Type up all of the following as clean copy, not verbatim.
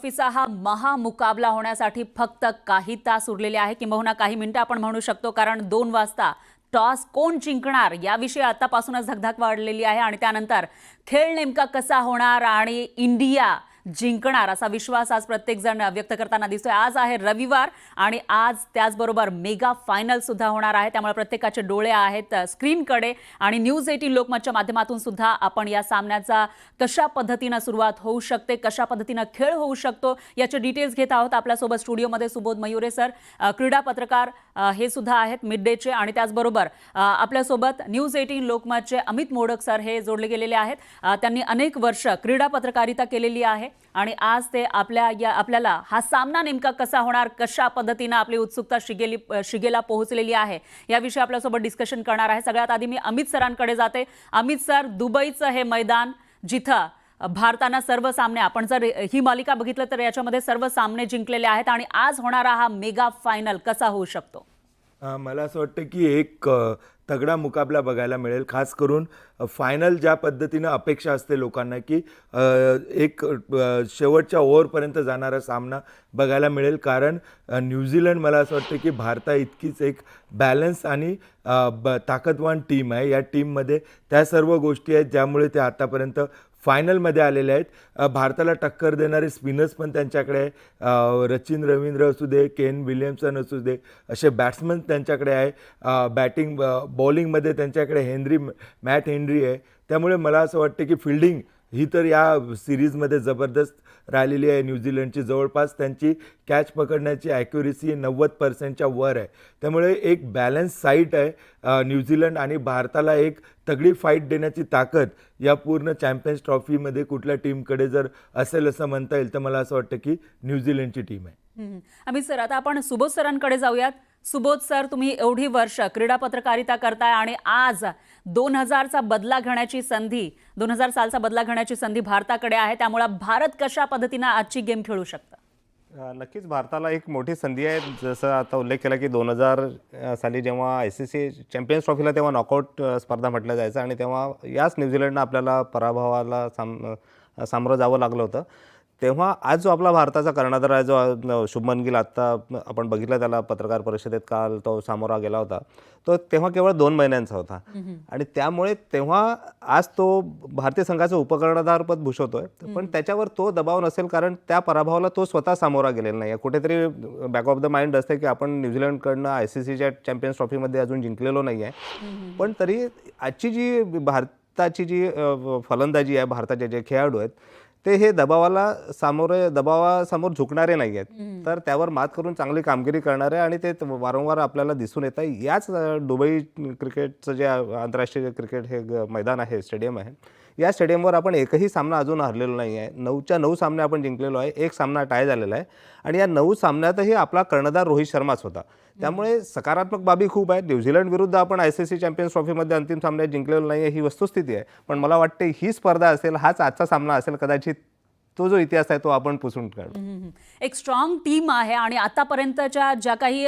ट्रॉफीचा हा महामुकाबला होण्यासाठी फक्त काही तास उरलेले आहे, किंबहुना काही मिनिटं आपण म्हणू शकतो, कारण 2 वाजता टॉस कोण जिंकणार याविषयी आतापासूनच धगधग वाढलेली आहे आणि त्यानंतर खेळ नेमका कसा होणार आणि इंडिया जिंकणार असा विश्वास आज प्रत्येक जण व्यक्त करताना दिसतोय। आज आहे रविवार आणि आज त्याचबरोबर मेगा फायनल सुद्धा होणार आहे, त्यामुळे प्रत्येकाचे डोळे आहेत स्क्रीनकडे आणि न्यूज 18 लोकमतच्या माध्यमातून सुद्धा आपण या सामन्याचा कशा पद्धतीने सुरुवात होऊ शकते, कशा पद्धतीने खेळ होऊ शकतो याचे डिटेल्स घेत आहोत। आपल्या सोबत स्टुडिओमध्ये सुबोध मयुरे सर, क्रीडा पत्रकार हे सुद्धा आहेत मिड डेचे, आणि त्याचबरोबर आपल्या सोबत न्यूज 18 लोकमतचे अमित मोडक सर हे जोडले गेलेले आहेत। त्यांनी अनेक वर्ष क्रीडा पत्रकारिता केलेली आहे आणि आज ते आपल्याला हा सामना नेमका कसा होणार, कशा पद्धतीने आपली उत्सुकता शिगेला पोहोचलेली आहे याविषयी आपल्यासोबत डिस्कशन करणार आहे। सगळ्यात आधी मी अमित सरांकडे जाते। अमित सर, दुबईचं हे मैदान जिथं भारताने सर्व सामने, आपण जर ही मालिका बघितलं तर याच्यामध्ये सर्व सामने जिंकलेले आहेत आणि आज होणारा हा मेगा फायनल कसा होऊ शकतो? मला असं वाटतं की एक तगडा मुकाबला बघायला मिळेल, खास करून फायनल ज्या पद्धतीनं अपेक्षा असते लोकांना की एक शेवटच्या ओव्हरपर्यंत जाणारा सामना बघायला मिळेल, कारण न्यूझीलंड मला असं वाटतं की भारता इतकीच एक बॅलन्स आणि ताकदवान टीम आहे। या टीममध्ये त्या सर्व गोष्टी आहेत ज्यामुळे ते आतापर्यंत फायनलमध्ये आलेले आहेत। भारताला टक्कर देणारे स्पिनर्स पण त्यांच्याकडे आहे, रचिन रवींद्र असू दे, केन विलियमसन असू दे, असे बॅट्समन त्यांच्याकडे आहे। बॅटिंग बॉलिंगमध्ये त्यांच्याकडे मॅट हेनरी आहे। त्यामुळे मला असं वाटतं की फिल्डिंग ही तर या सिरीजमध्ये जबरदस्त राहिलेली आहे न्यूझीलंडची। जवळपास त्यांची कॅच पकडण्याची ॲक्युरेसी 90% वर आहे, त्यामुळे एक बॅलन्स साईट आहे न्यूझीलंड, आणि भारताला एक तगडी फाईट देण्याची ताकद या पूर्ण चॅम्पियन्स ट्रॉफीमध्ये कुठल्या टीमकडे जर असेल असं म्हणता येईल तर मला असं वाटतं की न्यूझीलंडची टीम आहे। अमित सर, आता आपण सुबोध सरांकडे जाऊयात। सुबोध सर, तुम्ही एवढी वर्ष क्रीडा पत्रकारिता करताय आणि आज 2000 चा बदला घेण्याची संधी, 2000 सालचा बदला घेण्याची संधी भारताकडे आहे, त्यामुळे भारत कशा पद्धतीने आजची गेम खेळू शकतं? नक्कीच भारताला एक मोठी संधी आहे। जसं आता उल्लेख केला की 2000 साली जेव्हा ICC चॅम्पियन्स ट्रॉफीला तेव्हा नॉकआउट स्पर्धा म्हटलं जायचं आणि तेव्हा याच न्यूझीलंडनं आपल्याला पराभवाला सामोरं जावं लागलं होतं। तेव्हा आज जो आपला भारताचा कर्णधार आहे, जो शुभमन गिल, आत्ता आपण बघितलं त्याला पत्रकार परिषदेत काल तो सामोरा गेला होता, तो तेव्हा केवळ 2 महिन्यांचा होता आणि त्यामुळे तेव्हा आज तो भारतीय संघाचं उपकर्णधारपद भूषवतोय, पण त्याच्यावर तो दबाव नसेल, कारण त्या पराभवाला तो स्वतः सामोरा गेलेला नाही आहे। कुठेतरी बॅक ऑफ द माइंड असते की आपण न्यूझीलंडकडनं ICCच्या चॅम्पियन्स ट्रॉफीमध्ये अजून जिंकलेलो नाही आहे, पण तरी आजची जी भारताची जी फलंदाजी आहे, भारताचे जे खेळाडू आहेत ते हे दबावासमोर झुकणारे नाही आहेत, तर त्यावर मात करून चांगली कामगिरी करणारे आणि ते वारंवार आपल्याला दिसून येत आहे। याच दुबई क्रिकेटचं जे आंतरराष्ट्रीय क्रिकेट हे मैदान आहे, स्टेडियम आहे, या स्टेडियमवर आपण एकही सामना अजून हरलेलो नाही आहे। 9च्या 9 सामने आपण जिंकलेलो आहे, एक सामना टाय झालेला आहे आणि या 9 सामन्यातही आपला कर्णधार रोहित शर्माच होता। त्यामुळे सकारात्मक बाबी खूप आहेत। न्यूझीलंड विरुद्ध आपण ICC चॅम्पियन्स ट्रॉफीमध्ये अंतिम सामन्यात जिंकलेलो नाही आहे ही वस्तुस्थिती आहे, पण मला वाटते ही स्पर्धा असेल, हाच आजचा सामना असेल, कदाचित तो जो इतिहास आहे तो आपण पुसून काढू। एक स्ट्रॉंग टीम आहे आणि आतापर्यंतच्या ज्या काही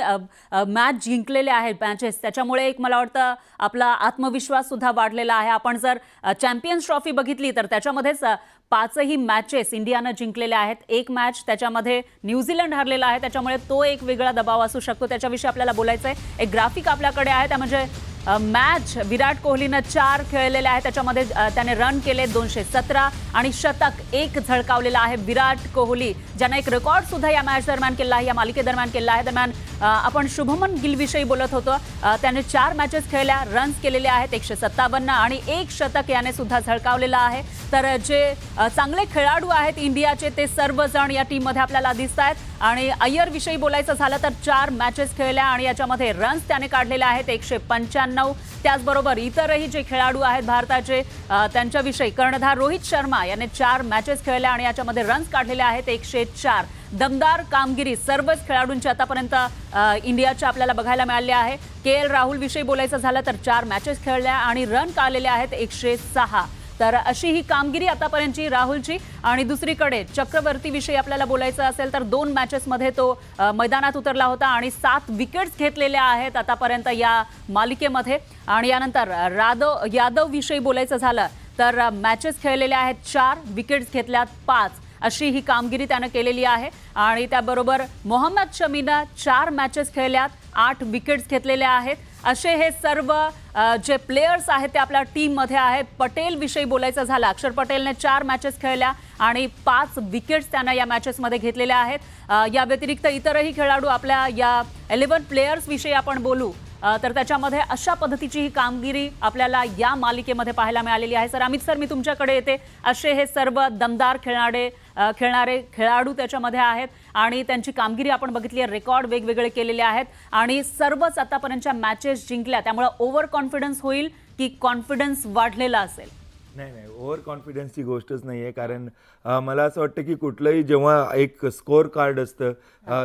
मॅच जिंकलेल्या आहेत मॅचेस, त्याच्यामुळे एक मला वाटतं आपला आत्मविश्वास सुद्धा वाढलेला आहे। आपण जर चॅम्पियन्स ट्रॉफी बघितली तर त्याच्यामध्येच 5ही मॅचेस इंडियानं जिंकलेल्या आहेत, एक मॅच त्याच्यामध्ये न्यूझीलंड हरलेला आहे, त्याच्यामुळे तो एक वेगळा दबाव असू शकतो। त्याच्याविषयी आपल्याला बोलायचं आहे। एक ग्राफिक आपल्याकडे आहे, त्या म्हणजे मॅच विराट कोहलीनं 4 खेळलेले आहे, त्याच्यामध्ये त्याने रन केले 217 आणि शतक 1 झळकावलेला आहे विराट कोहली, ज्याने एक रेकॉर्ड सुद्धा या मॅच दरम्यान केला आहे, या मालिकेदरम्यान केला आहे। दरम्यान आपण शुभमन गिल विषयी बोलत होतो, त्याने 4 मॅचेस खेळल्या, रन्स केलेले आहेत 157 आणि 1 शतक याने सुद्धा झळकावलेला आहे। तर जे चांगले खेळाडू आहेत इंडियाचे ते सर्वजण या टीममध्ये आपल्याला दिसत आहेत। आणि अय्यर विषयी बोलायचं झालं तर 4 मॅचेस खेळल्या आणि याच्यामध्ये रन्स त्याने काढलेले आहेत 195। त्याचबरोबर इतरही जे खेळाडू आहेत भारताचे त्यांच्याविषयी कर्णधार रोहित शर्मा याने 4 मॅचेस खेळल्या आणि याच्यामध्ये रन्स काढलेले आहेत 104। दमदार कामगिरी सर्वच खेळाडूंची आतापर्यंत इंडियाच्या आपल्याला बघायला मिळाली आहे। KL राहुल विषयी बोलायचं झालं तर 4 मॅचेस खेळल्या आणि रन काढलेले आहेत 106। तर अशी ही कामगिरी आतापर्यंतची राहुलची। आणि दुसरीकडे चक्रवर्ती विषयी आपल्याला बोलायचं असेल तर 2 मॅचेसमध्ये तो मैदानात उतरला होता आणि 7 विकेट्स घेतलेल्या आहेत आतापर्यंत या मालिकेमध्ये। आणि यानंतर यादव विषयी बोलायचं झालं तर मॅचेस खेळलेल्या आहेत 4, विकेट्स घेतल्यात 5, अशी ही कामगिरी त्यानं केलेली आहे. आणि त्याबरोबर मोहम्मद शमीनं 4 मॅचेस खेळल्यात, 8 विकेट्स घेतलेल्या आहेत. असे हे सर्व जे प्लेयर्स आहेत ते आपल्या टीममध्ये आहेत. पटेल विषयी बोलायचं झालं, अक्षर पटेलने 4 मॅचेस खेळल्या आणि 5 विकेट्स त्यानं या मॅचेसमध्ये घेतलेल्या आहेत. या व्यतिरिक्त इतरही खेळाडू आपल्या या 11 प्लेयर्स विषयी आपण बोलू तर त्याच्यामध्ये अशा पद्धतीची ही कामगिरी आपल्याला या मालिकेमध्ये पाहायला मिळालेली आहे. सर अमित सर, मी तुमच्याकडे येते. असे हे सर्व दमदार खेळणारे खेळाडू त्याच्यामध्ये आहेत आणि त्यांची कामगिरी आपण बघितली आहे. रेकॉर्ड वेगवेगळे केलेले आहेत आणि सर्वच आतापर्यंतच्या मॅचेस जिंकल्या. त्यामुळे ओव्हर कॉन्फिडन्स होईल की कॉन्फिडन्स वाढलेला असेल? नाही, ओव्हर कॉन्फिडन्सची गोष्टच नाही आहे. कारण मला असं वाटतं की कुठलंही जेव्हा एक स्कोअर कार्ड असतं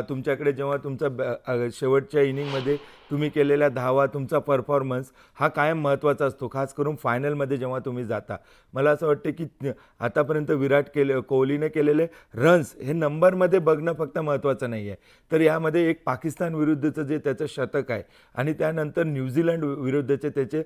तुमच्याकडे, जेव्हा तुमचा शेवटच्या इनिंगमध्ये तुम्ही केलेल्या धावा, तुमचा परफॉर्मन्स हा कायम महत्त्वाचा असतो, खास करून फायनलमध्ये जेव्हा तुम्ही जाता. मला असं वाटतं की आतापर्यंत कोहलीने केलेले रन्स हे नंबरमध्ये बघणं फक्त महत्त्वाचं नाही आहे, तर यामध्ये एक पाकिस्तान विरुद्धचं जे त्याचं शतक आहे आणि त्यानंतर न्यूझीलंड विरुद्धचे त्याचे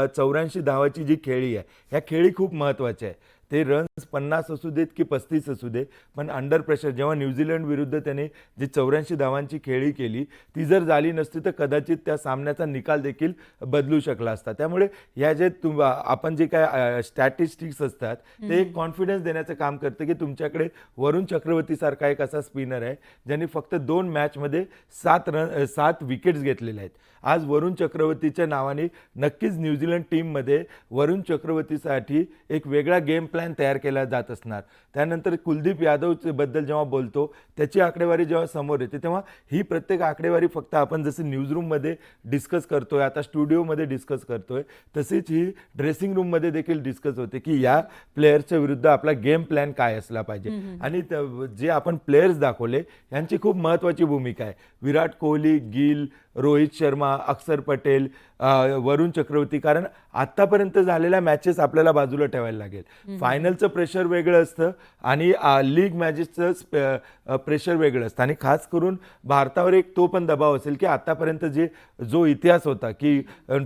84 धावाची जी खेळी आहे, ह्या खेळी खूप महत्त्वाच्या आहे. ते रन्स 50 असू देत की 35 असू दे, पण अंडर प्रेशर जेव्हा न्यूझीलंड विरुद्ध त्याने जी 84 धावांची खेळी केली ती जर झाली नसती तर कदाचित त्या सामन्याचा निकाल देखील बदलू शकला असता. त्यामुळे या जे आपण जे काय स्टॅटिस्टिक्स असतात ते एक कॉन्फिडन्स देण्याचं काम करतं की तुमच्याकडे वरुण चक्रवर्तीसारखा एक असा स्पिनर आहे ज्यांनी फक्त 2 मॅचमध्ये 7 विकेट्स घेतलेल्या आहेत. आज वरुण चक्रवर्तीच्या नावाने नक्कीच न्यूझीलंड टीममध्ये वरुण चक्रवर्तीसाठी एक वेगळा गेम प्लॅन तयार केला जात असणार. त्यानंतर कुलदीप यादवबद्दल जेव्हा बोलतो त्याची आकडेवारी जेव्हा समोर येते तेव्हा ही प्रत्येक आकडेवारी फक्त आपण जसं न्यूजरूममध्ये डिस्कस करतोय, आता स्टुडिओमध्ये डिस्कस करतोय, तशीच ही ड्रेसिंग रूममध्ये देखील डिस्कस होते की या प्लेयरच्या विरुद्ध आपला गेम प्लॅन काय असला पाहिजे. आणि जे आपण प्लेयर्स दाखवले यांची खूप महत्त्वाची भूमिका आहे. विराट कोहली, गिल, रोहित शर्मा, अक्षर पटेल, वरुण चक्रवर्ती. कारण आत्तापर्यंत झालेल्या मॅचेस आपल्याला ठेवायला लागेल. फायनलचं प्रेशर वेगळं असतं आणि लीग मॅचेसचं प्रेशर वेगळं असतं. आणि खास करून भारतावर एक तो पण दबाव असेल की आत्तापर्यंत जो इतिहास होता की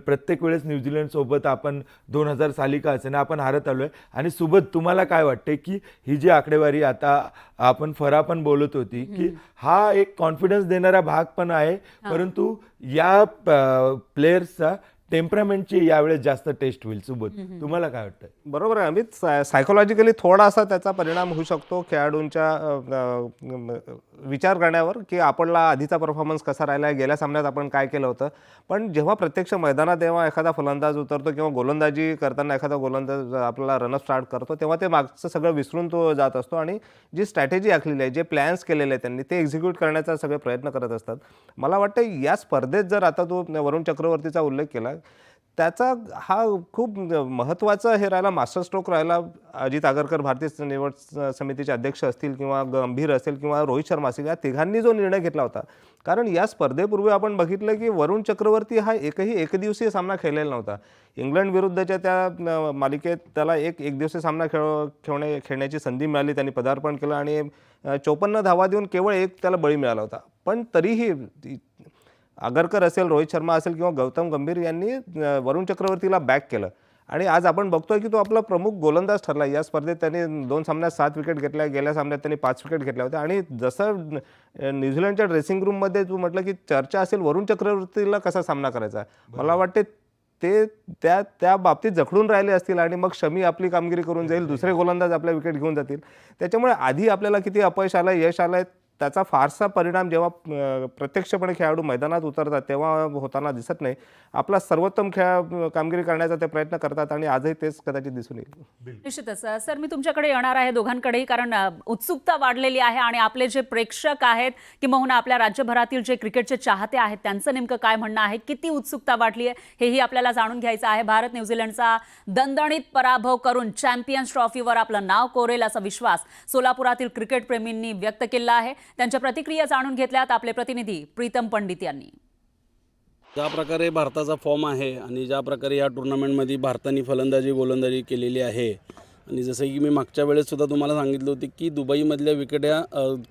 प्रत्येक वेळेस न्यूझीलंडसोबत आपण 2000 साली का असे ना आपण हारत आलो आहे. आणि सोबत तुम्हाला काय वाटते की ही जी आकडेवारी आता आपण फरा पण बोलत होती की हा एक कॉन्फिडन्स देणारा भाग पण आहे, परंतु या प्लेयर्सचा टेम्परामेंटची यावेळेस जास्त टेस्ट होईल. सोबत तुम्हाला काय वाटतं? बरोबर आहे अमित. सायकोलॉजिकली थोडासा त्याचा परिणाम होऊ शकतो खेळाडूंच्या विचार करण्यावर की आपला आधीचा परफॉर्मन्स कसा राहिला आहे, गेल्या सामन्यात आपण काय केलं होतं. पण जेव्हा प्रत्यक्ष मैदानात जेव्हा एखादा फलंदाज उतरतो किंवा गोलंदाजी करताना एखादा गोलंदाज आपल्याला रनअप स्टार्ट करतो तेव्हा ते मागचं सगळं विसरून तो जात असतो आणि जी स्ट्रॅटेजी आखलेली आहे, जे प्लॅन्स केलेले आहेत त्यांनी, ते एक्झिक्यूट करण्याचा सगळे प्रयत्न करत असतात. मला वाटतं या स्पर्धेत जर आता तो वरुण चक्रवर्तीचा उल्लेख केला, त्याचा हा खूप महत्त्वाचा हे राहिला, मास्टर स्ट्रोक राहिला. अजित आगरकर भारतीय निवड समितीचे अध्यक्ष असतील किंवा गंभीर असेल किंवा रोहित शर्मा असेल, या तिघांनी जो निर्णय घेतला होता. कारण या स्पर्धेपूर्वी आपण बघितलं की वरुण चक्रवर्ती हा एकही एकदिवसीय सामना खेळलेला नव्हता. इंग्लंड विरुद्धच्या त्या मालिकेत त्याला एक दिवसीय सामना खेळण्याची संधी मिळाली, त्यांनी पदार्पण केलं आणि 54 धावा देऊन केवळ एक त्याला बळी मिळाला होता. पण तरीही आगरकर असेल, रोहित शर्मा असेल किंवा गौतम गंभीर यांनी वरुण चक्रवर्तीला बॅक केलं आणि आज आपण बघतोय की तो आपला प्रमुख गोलंदाज ठरला. या स्पर्धेत त्यांनी 2 सामन्यात 7 विकेट घेतल्या, गेल्या सामन्यात त्यांनी 5 विकेट घेतल्या होत्या. आणि जसं न्यूझीलंडच्या ड्रेसिंग रूममध्ये तू म्हटलं की चर्चा असेल वरुण चक्रवर्तीला कसा सामना करायचा, मला वाटते ते त्या बाबतीत जखडून राहिले असतील आणि मग शमी आपली कामगिरी करून जाईल, दुसरे गोलंदाज आपल्या विकेट घेऊन जातील. त्याच्यामुळे आधी आपल्याला किती अपयश आलं, यश आलं, त्याचा फारसा परिणाम जेव्हा प्रत्यक्षपणे खेळाडू मैदानात उतरतात तेव्हा होताना दिसत नाही. आपला सर्वोत्तम कामगिरी करण्याचा ते प्रयत्न करतात आणि आजही तेच कदाचित दिसून येईल. निश्चितच सर, मी तुमच्याकडे येणार आहे दोघांकडेही, कारण उत्सुकता वाढलेली आहे आणि आपले जे प्रेक्षक आहेत किंवा आपल्या राज्यभरातील जे क्रिकेटचे चाहते आहेत त्यांचं नेमकं काय म्हणणं आहे, किती उत्सुकता वाढली आहे हेही आपल्याला जाणून घ्यायचं आहे. भारत न्यूझीलंडचा दणदणीत पराभव करून चॅम्पियन्स ट्रॉफीवर आपलं नाव कोरेल असा विश्वास सोलापुरातील क्रिकेटप्रेमींनी व्यक्त केला आहे. त्यांच्या प्रतिक्रिया जाणून घेतल्यात आपले प्रतिनिधी प्रीतम पंडित यांनी. ज्या प्रकारे भारताचा फॉर्म आहे आणि ज्या प्रकारे या टुर्नामेंटमध्ये भारताने फलंदाजी गोलंदाजी केलेली आहे आणि जसं की मी मागच्या वेळेस सुद्धा तुम्हाला सांगितलं होतं की दुबईमधल्या विकेट ह्या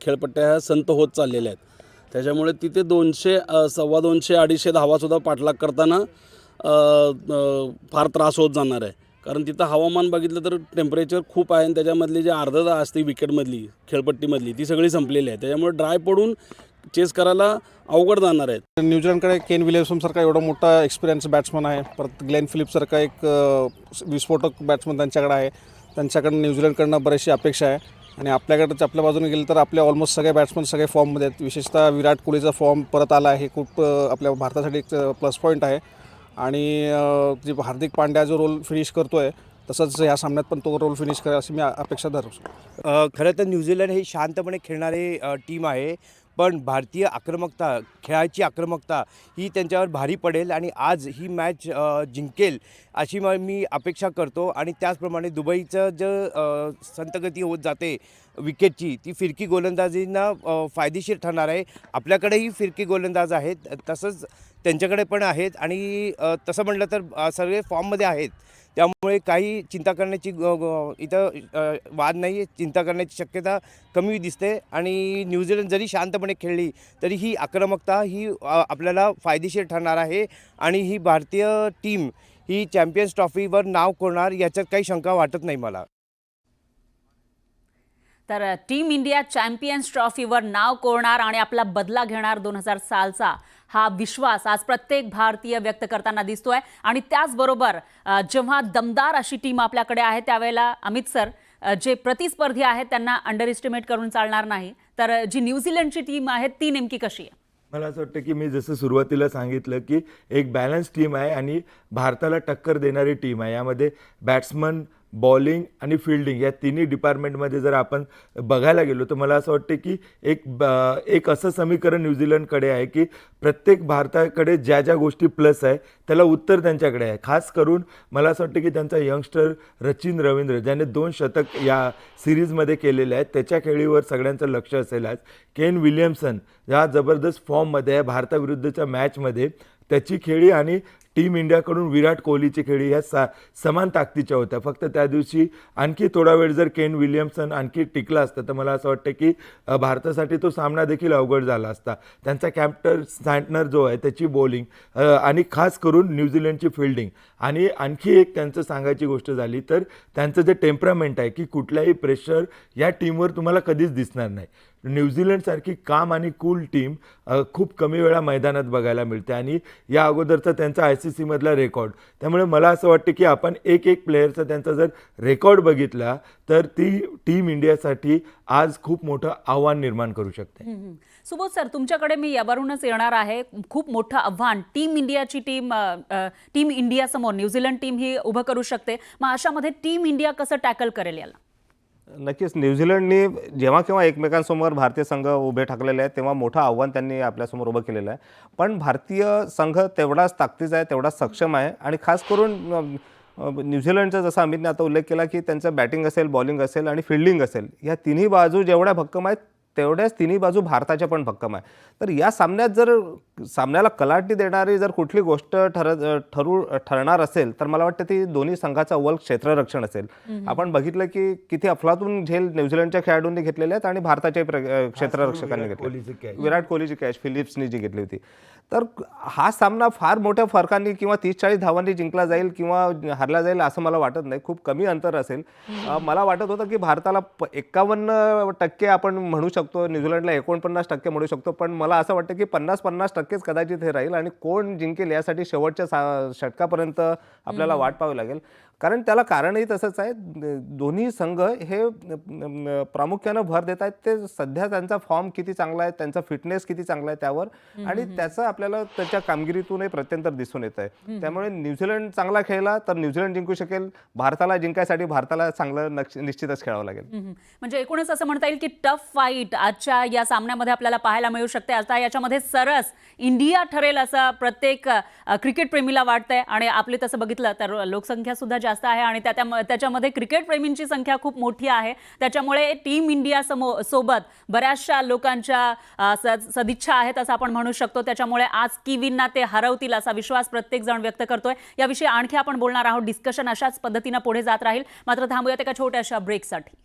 खेळपट्ट्या ह्या संत होत चाललेल्या आहेत. त्याच्यामुळे तिथे 200, 250, 250 धावासुद्धा पाठलाग करताना फार त्रास होत जाणार आहे. कारण तिथं हवामान बघितलं तर टेम्परेचर खूप आहे आणि त्याच्यामधली जी आर्द्रता असते विकेटमधली खेळपट्टीमधली ती सगळी संपलेली आहे. त्याच्यामुळे ड्राय पडून चेस करायला अवघड जाणार आहेत. न्यूझीलंडकडे केन विलियमसनसारखा एवढा मोठा एक्सपिरियन्स बॅट्समन आहे. परत ग्लेन फिलिप्ससारखा एक विस्फोटक बॅट्समन त्यांच्याकडे आहे. त्यांच्याकडनं न्यूझीलंडकडनं बरीचशी अपेक्षा आहे. आणि आपल्या बाजूने गेलं तर आपले ऑलमोस्ट सगळे बॅट्समन सगळे फॉर्ममध्ये आहेत. विशेषतः विराट कोहलीचा फॉर्म परत आला आहे, खूप आपल्या भारतासाठी एक प्लस पॉईंट आहे. आणि जे हार्दिक पांड्या जो रोल फिनिश करतो आहे तसंच ह्या सामन्यात पण तो रोल फिनिश करेल अशी मी अपेक्षा धरतो. खरं तर न्यूझीलंड हे शांतपणे खेळणारे टीम आहे, पण भारतीय आक्रमकता, खेळाची आक्रमकता ही त्यांच्यावर भारी पडेल आणि आज ही मॅच जिंकेल अशी मी अपेक्षा करतो. आणि त्याचप्रमाणे दुबईचं जे संथगती होत जाते विकेटची, ती फिरकी गोलंदाजींना फायदेशीर ठरणार आहे. आपल्याकडेही फिरकी गोलंदाज आहेत, तसंच त्यांच्याकडे पण आहेत. आणि तसं म्हटलं तर सगळे फॉर्ममध्ये आहेत, त्यामुळे काही चिंता करण्याची इथं वाद नाही आहे. चिंता करण्याची शक्यता कमी दिसते. आणि न्यूझीलंड जरी शांतपणे खेळली तरी ही आक्रमकता ही आपल्याला फायदेशीर ठरणार आहे. आणि ही भारतीय टीम ही चॅम्पियन्स ट्रॉफीवर नाव कोरणार याच्यात काही शंका वाटत नाही मला. तर टीम इंडिया चॅम्पियन्स ट्रॉफीवर नाव कोरणार आणि आपला बदला घेणार 2000 सालचा हा विश्वास आज प्रत्येक भारतीय व्यक्त करताना दिसतोय. आणि त्याचबरोबर जेव्हा दमदार अशी टीम आपल्याकडे आहे त्यावेळेला अमित सर, जे प्रतिस्पर्धी आहेत त्यांना अंडर एस्टिमेट करून चालणार नाही. तर जी न्यूझीलंडची टीम आहे ती नेमकी कशी आहे? मला असं वाटतं की मी जसं सुरुवातीला सांगितलं की एक बॅलन्स टीम आहे आणि भारताला टक्कर देणारी टीम आहे. यामध्ये बॅट्समन, बॉलिंग आणि फिल्डिंग या तिन्ही डिपार्टमेंटमध्ये जर आपण बघायला गेलो तर मला असं वाटतं की एक असं समीकरण न्यूझीलंडकडे आहे की प्रत्येक भारताकडे ज्या ज्या गोष्टी प्लस आहे त्याला उत्तर त्यांच्याकडे आहे. खास करून मला असं वाटतं की त्यांचा यंगस्टर सचिन रवींद्र, ज्याने 2 शतक या सिरीजमध्ये केलेले आहेत, त्याच्या खेळीवर सगळ्यांचं लक्ष असेल. आज केन विलियमसन या जबरदस्त फॉर्ममध्ये आहे. भारताविरुद्धच्या मॅचमध्ये त्याची खेळी आणि टीम इंडियाकडून विराट कोहलीची खेळी ह्या समान ताकदीच्या होत्या. फक्त त्या दिवशी आणखी थोडा वेळ जर केन विलियमसन आणखी टिकला असता तर मला असं वाटतं की भारतासाठी तो सामना देखील अवघड झाला असता. त्यांचा कॅप्टन सँटनर जो आहे त्याची बॉलिंग आणि खास करून न्यूझीलंडची फिल्डिंग आणि आणखी एक त्यांचं सांगायची गोष्ट झाली तर त्यांचं जे टेम्परामेंट आहे की कुठल्याही प्रेशर या टीमवर तुम्हाला कधीच दिसणार नाही. न्यूझीलंडसारखी काम आणि कूल टीम खूप कमी वेळा मैदानात बघायला मिळते आणि या अगोदरचा त्यांचा ICC मधला रेकॉर्ड. त्यामुळे मला असं वाटतं की आपण एक प्लेयरचा त्यांचा जर रेकॉर्ड बघितला तर ती टीम इंडियासाठी आज खूप मोठं आव्हान निर्माण करू शकते. सुबोध सर, तुमच्याकडे मी यावरूनच येणार आहे. खूप मोठं आव्हान टीम इंडियाची टीम इंडियासमोर न्यूझीलंड टीम ही उभं करू शकते. मग अशामध्ये टीम इंडिया कसं टॅकल करेल याला? नक्कीच न्यूझीलंडनी जेव्हा केव्हा एकमेकांसमोर भारतीय संघ उभे ठाकलेले आहेत तेव्हा मोठं आव्हान त्यांनी आपल्यासमोर उभं केलेलं आहे. पण भारतीय संघ तेवढाच ताकदीचा आहे, तेवढाच सक्षम आहे. आणि खास करून न्यूझीलंडचा जसं अमितने आता उल्लेख केला की त्यांचं बॅटिंग असेल, बॉलिंग असेल आणि फिल्डिंग असेल, या तिन्ही बाजू जेवढ्या भक्कम आहेत तेवढ्याच तिन्ही बाजू भारताच्या पण भक्कम आहे. तर या सामन्यात जर सामन्याला कलाटणी देणारी जर कुठली गोष्ट ठरणार असेल तर मला वाटतं ती दोन्ही संघाचा अव्वल क्षेत्ररक्षण असेल. आपण बघितलं की किती अफलातून झेल न्यूझीलंडच्या खेळाडूंनी घेतलेले आहेत आणि भारताच्या क्षेत्ररक्षकांनी घेतले. विराट कोहलीची कॅच फिलिप्सनी जी घेतली होती. तर हा सामना फार मोठ्या फरकांनी किंवा 30-40 धावांनी जिंकला जाईल किंवा हरला जाईल असं मला वाटत नाही. खूप कमी अंतर असेल. मला वाटत होतं की भारताला 51% आपण म्हणू शकतो, न्यूझीलंडला 49% म्हणू शकतो. पण मला असं वाटतं की 50-50% कदाचित हे राहील आणि कोण जिंकेल यासाठी शेवटच्या षटकापर्यंत आपल्याला वाट पाहावी लागेल. कारण त्याला कारणही तसंच आहे. दोन्ही संघ हे प्रामुख्यानं भर देत आहेत ते सध्या त्यांचा फॉर्म किती चांगला आहे, त्यांचा फिटनेस किती चांगला आहे त्यावर, आणि त्याचं आपल्याला त्याच्या कामगिरीतूनही प्रत्यंतर दिसून येत आहे. त्यामुळे न्यूझीलंड चांगला खेळला तर न्यूझीलंड जिंकू शकेल. भारताला जिंकायसाठी भारताला चांगलं निश्चितच खेळावं लागेल. म्हणजे एकूणच असं म्हणता येईल की टफ फाईट आजच्या या सामन्यामध्ये आपल्याला पाहायला मिळू शकते. आता याच्यामध्ये सरस इंडिया ठरेल असं प्रत्येक क्रिकेट प्रेमीला वाटतंय. आणि आपली तसं बघितलं तर लोकसंख्या सुद्धा जास्त आहे आणि त्याच्यामध्ये क्रिकेट प्रेमींची संख्या खूप मोठी आहे. त्याच्यामुळे टीम इंडिया सोबत बऱ्याचशा लोकांच्या सदिच्छा आहेत असं आपण म्हणू शकतो. त्याच्यामुळे आज किवींना ते हरवतील असा विश्वास प्रत्येक जण व्यक्त करतोय. याविषयी आणखी आपण बोलणार आहोत. डिस्कशन अशाच पद्धतीनं पुढे जात राहील. मात्र थांबूयात एका छोट्याशा ब्रेकसाठी.